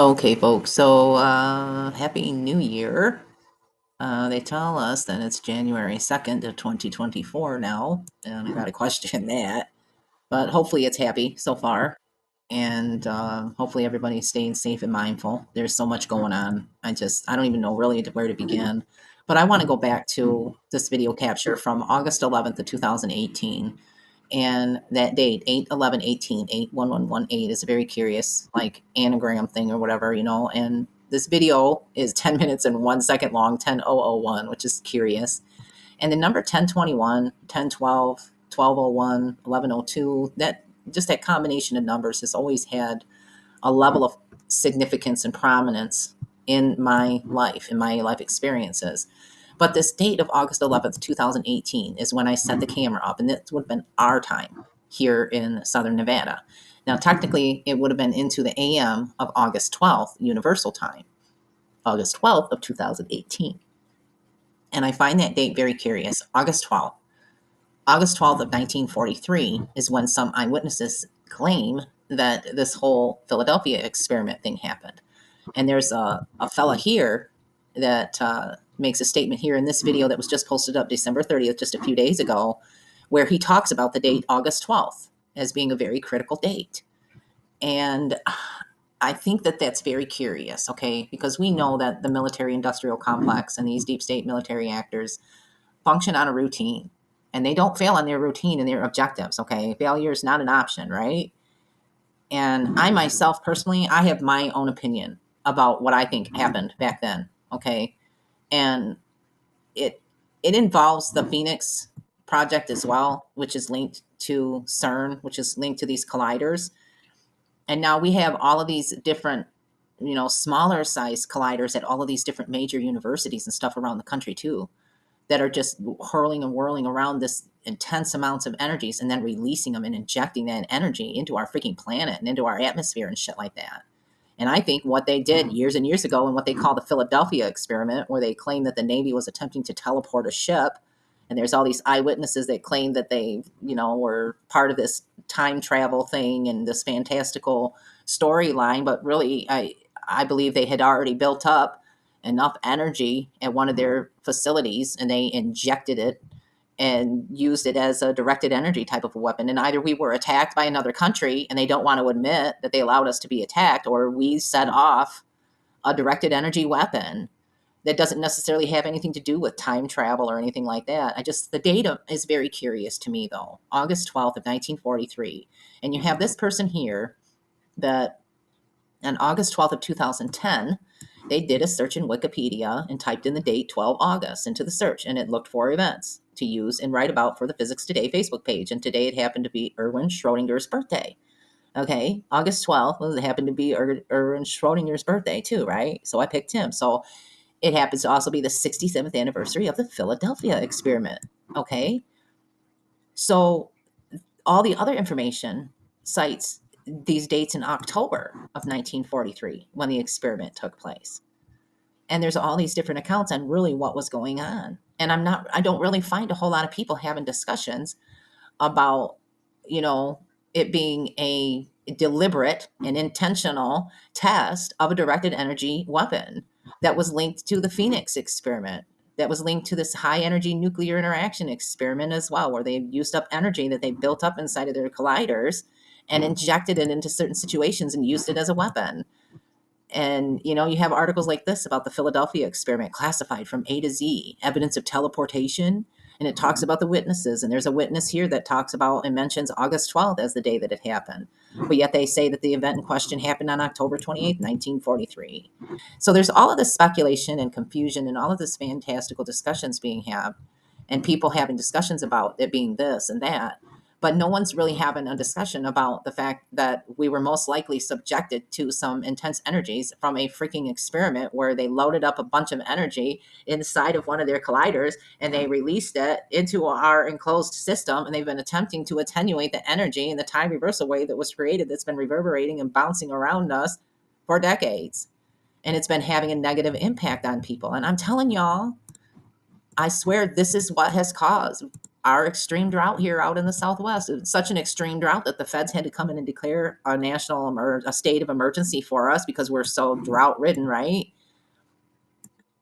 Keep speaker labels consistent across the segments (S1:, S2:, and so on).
S1: Okay, folks. So, Happy New Year. They tell us that it's January 2nd of 2024 now, and I got to question that. But hopefully it's happy so far, and hopefully everybody's staying safe and mindful. There's so much going on. I don't even know really where to begin. But I want to go back to this video capture from August 11th of 2018, and that date 8/11/18 81118 is a very curious like anagram thing or whatever, and this video is 10 minutes and 1 second long, 10001, which is curious. And the number 1021, 1012, 1201, 1102, that just that combination of numbers has always had a level of significance and prominence in my life experiences. But this date of August 11th, 2018 is when I set the camera up, and it would have been our time here in Southern Nevada. Now, technically, it would have been into the AM of August 12th, Universal Time, August 12th of 2018. And I find that date very curious. August 12th. August 12th of 1943 is when some eyewitnesses claim that this whole Philadelphia experiment thing happened. And there's a fella here that makes a statement here in this video that was just posted up December 30th, just a few days ago, where he talks about the date August 12th as being a very critical date. And I think that that's very curious, okay, because we know that the military industrial complex and these deep state military actors function on a routine, and they don't fail on their routine and their objectives, okay? Failure is not an option, right? And I myself personally, I have my own opinion about what I think happened back then, okay? And it it involves the Phoenix project as well, which is linked to CERN, which is linked to these colliders. And now we have all of these different, smaller size colliders at all of these different major universities and stuff around the country too, that are just hurling and whirling around this intense amounts of energies and then releasing them and injecting that energy into our freaking planet and into our atmosphere and shit like that. And I think what they did years and years ago in what they call the Philadelphia experiment, where they claimed that the Navy was attempting to teleport a ship, and there's all these eyewitnesses that claim that they, were part of this time travel thing and this fantastical storyline, but really, I believe they had already built up enough energy at one of their facilities, and they injected it and used it as a directed energy type of a weapon. And either we were attacked by another country and they don't want to admit that they allowed us to be attacked, or we set off a directed energy weapon that doesn't necessarily have anything to do with time travel or anything like that. The data is very curious to me, though. August 12th of 1943. And you have this person here that on August 12th of 2010, they did a search in Wikipedia and typed in the date 12 August into the search, and it looked for events to use and write about for the Physics Today Facebook page. And today it happened to be Erwin Schrodinger's birthday. Okay, August 12th, well, it happened to be Erwin Schrodinger's birthday too, right? So I picked him. So it happens to also be the 67th anniversary of the Philadelphia experiment. Okay, so all the other information cites these dates in October of 1943 when the experiment took place. And there's all these different accounts on really what was going on. And I don't really find a whole lot of people having discussions about, you know, it being a deliberate and intentional test of a directed energy weapon that was linked to the Phoenix experiment, that was linked to this high energy nuclear interaction experiment as well, where they used up energy that they built up inside of their colliders and injected it into certain situations and used it as a weapon. And, you have articles like this about the Philadelphia experiment, classified from A to Z, evidence of teleportation. And it talks about the witnesses. And there's a witness here that talks about and mentions August 12th as the day that it happened. But yet they say that the event in question happened on October 28th, 1943. So there's all of this speculation and confusion and all of this fantastical discussions being had, and people having discussions about it being this and that. But no one's really having a discussion about the fact that we were most likely subjected to some intense energies from a freaking experiment where they loaded up a bunch of energy inside of one of their colliders and they released it into our enclosed system, and they've been attempting to attenuate the energy and the time reversal wave that was created, that's been reverberating and bouncing around us for decades. And it's been having a negative impact on people. And I'm telling y'all, I swear this is what has caused our extreme drought here out in the Southwest. It's such an extreme drought that the feds had to come in and declare a state of emergency for us because we're so drought ridden, right?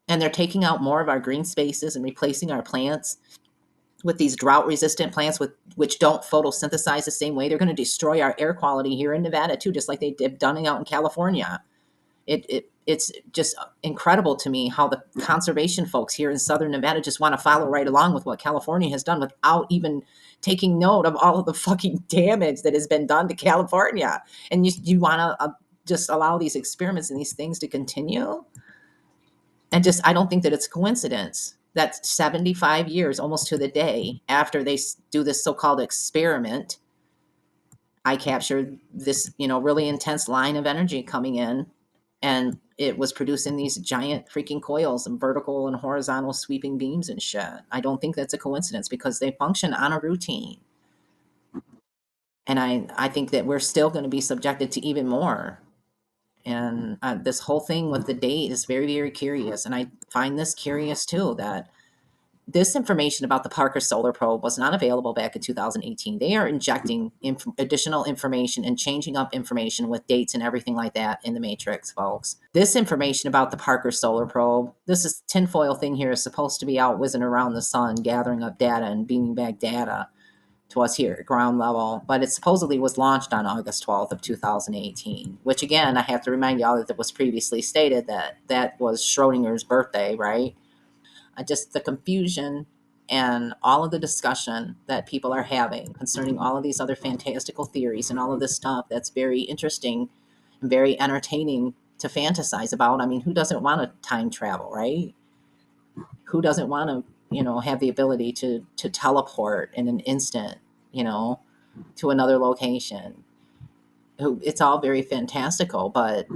S1: And they're taking out more of our green spaces and replacing our plants with these drought resistant plants which don't photosynthesize the same way. They're going to destroy our air quality here in Nevada too, just like they did done out in California. It's just incredible to me how the conservation folks here in southern Nevada just want to follow right along with what California has done without even taking note of all of the fucking damage that has been done to California. And you want to just allow these experiments and these things to continue. And just, I don't think that it's coincidence that 75 years, almost to the day after they do this so-called experiment, I captured this, really intense line of energy coming in, and it was producing these giant freaking coils and vertical and horizontal sweeping beams and shit. I don't think that's a coincidence because they function on a routine. And I think that we're still going to be subjected to even more. And this whole thing with the date is very, very curious. And I find this curious too, that this information about the Parker Solar Probe was not available back in 2018. They are injecting additional information and changing up information with dates and everything like that in the matrix, folks. This information about the Parker Solar Probe, this is tinfoil thing here, is supposed to be out whizzing around the sun, gathering up data and beaming back data to us here at ground level. But it supposedly was launched on August 12th of 2018, which again, I have to remind y'all that it was previously stated that that was Schrodinger's birthday, right? Just the confusion and all of the discussion that people are having concerning all of these other fantastical theories and all of this stuff that's very interesting and very entertaining to fantasize about. I mean, who doesn't want to time travel, right? Who doesn't want to, have the ability to teleport in an instant, to another location? It's all very fantastical, but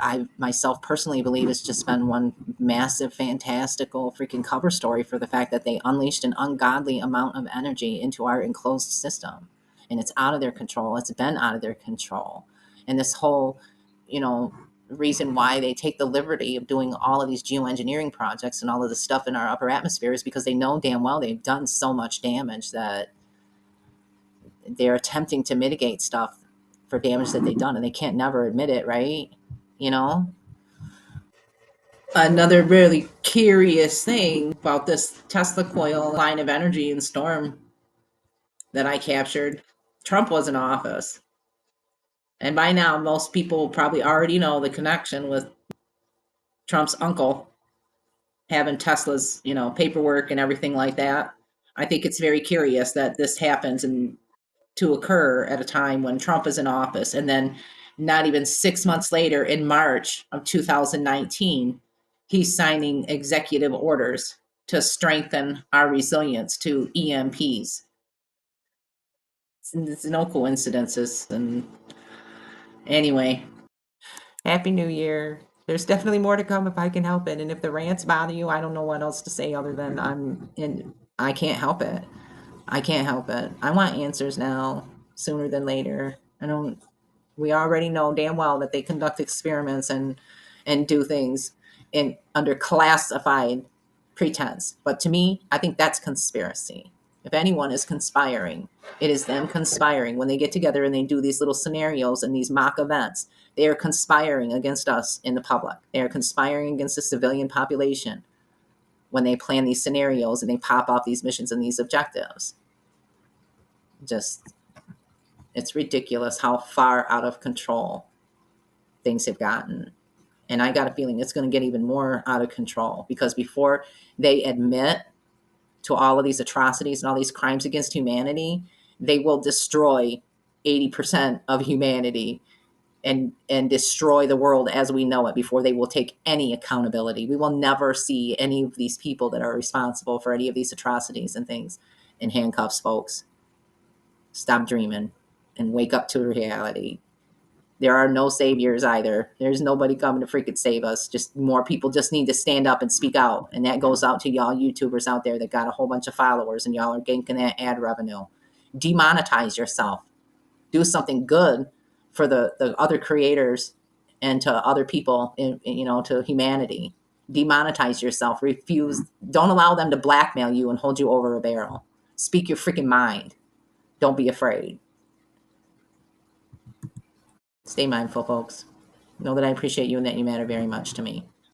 S1: I myself personally believe it's just been one massive, fantastical freaking cover story for the fact that they unleashed an ungodly amount of energy into our enclosed system. And it's out of their control. It's been out of their control. And this whole, you know, reason why they take the liberty of doing all of these geoengineering projects and all of the stuff in our upper atmosphere is because they know damn well they've done so much damage that they're attempting to mitigate stuff for damage that they've done, and they can't never admit it, right? You know? Another really curious thing about this Tesla coil line of energy and storm that I captured, Trump was in office. And by now, most people probably already know the connection with Trump's uncle having Tesla's, paperwork and everything like that. I think it's very curious that this happens and to occur at a time when Trump is in office. And then not even 6 months later, in March of 2019, he's signing executive orders to strengthen our resilience to EMPs. It's no coincidences. And anyway, Happy New Year. There's definitely more to come if I can help it. And if the rants bother you, I don't know what else to say other than I can't help it. I can't help it. I want answers now, sooner than later. I don't We already know damn well that they conduct experiments and do things in under classified pretense. But to me, I think that's conspiracy. If anyone is conspiring, it is them conspiring. When they get together and they do these little scenarios and these mock events, they are conspiring against us in the public. They are conspiring against the civilian population when they plan these scenarios and they pop off these missions and these objectives. Just, it's ridiculous how far out of control things have gotten. And I got a feeling it's going to get even more out of control because before they admit to all of these atrocities and all these crimes against humanity, they will destroy 80% of humanity and destroy the world as we know it before they will take any accountability. We will never see any of these people that are responsible for any of these atrocities and things in handcuffs, folks. Stop dreaming and wake up to reality. There are no saviors either. There's nobody coming to freaking save us. Just more people just need to stand up and speak out. And that goes out to y'all YouTubers out there that got a whole bunch of followers and y'all are ganking that ad revenue. Demonetize yourself. Do something good for the other creators and to other people, to humanity. Demonetize yourself. Refuse. Don't allow them to blackmail you and hold you over a barrel. Speak your freaking mind. Don't be afraid. Stay mindful, folks. Know that I appreciate you and that you matter very much to me.